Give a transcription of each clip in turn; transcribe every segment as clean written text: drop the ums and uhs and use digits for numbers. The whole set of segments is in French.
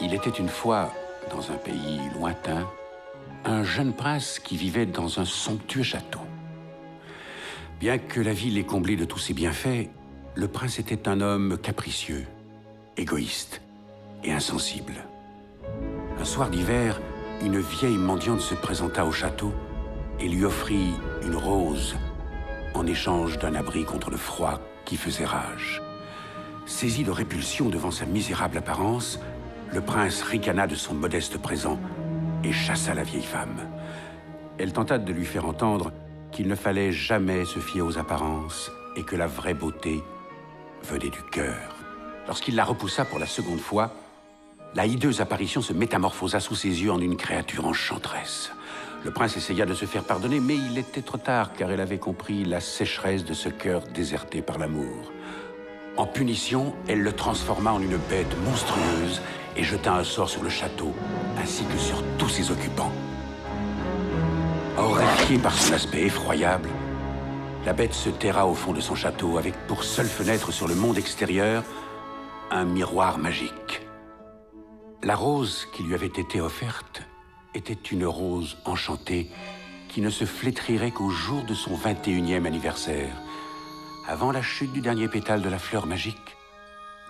Il était une fois, dans un pays lointain, un jeune prince qui vivait dans un somptueux château. Bien que la ville ait comblé de tous ses bienfaits, le prince était un homme capricieux, égoïste et insensible. Un soir d'hiver, une vieille mendiante se présenta au château et lui offrit une rose en échange d'un abri contre le froid qui faisait rage. Saisi de répulsion devant sa misérable apparence, le prince ricana de son modeste présent et chassa la vieille femme. Elle tenta de lui faire entendre qu'il ne fallait jamais se fier aux apparences et que la vraie beauté venait du cœur. Lorsqu'il la repoussa pour la seconde fois, la hideuse apparition se métamorphosa sous ses yeux en une créature enchanteresse. Le prince essaya de se faire pardonner, mais il était trop tard, car elle avait compris la sécheresse de ce cœur déserté par l'amour. En punition, elle le transforma en une bête monstrueuse et jeta un sort sur le château, ainsi que sur tous ses occupants. Horrifiée par son aspect effroyable, la bête se terra au fond de son château avec pour seule fenêtre sur le monde extérieur un miroir magique. La rose qui lui avait été offerte était une rose enchantée qui ne se flétrirait qu'au jour de son 21e anniversaire. Avant la chute du dernier pétale de la fleur magique,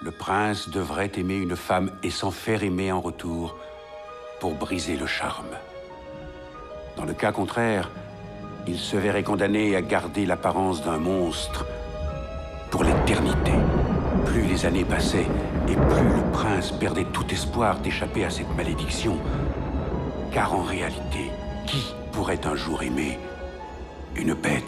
le prince devrait aimer une femme et s'en faire aimer en retour pour briser le charme. Dans le cas contraire, il se verrait condamné à garder l'apparence d'un monstre pour l'éternité. Plus les années passaient et plus le prince perdait tout espoir d'échapper à cette malédiction. Car en réalité, qui pourrait un jour aimer une bête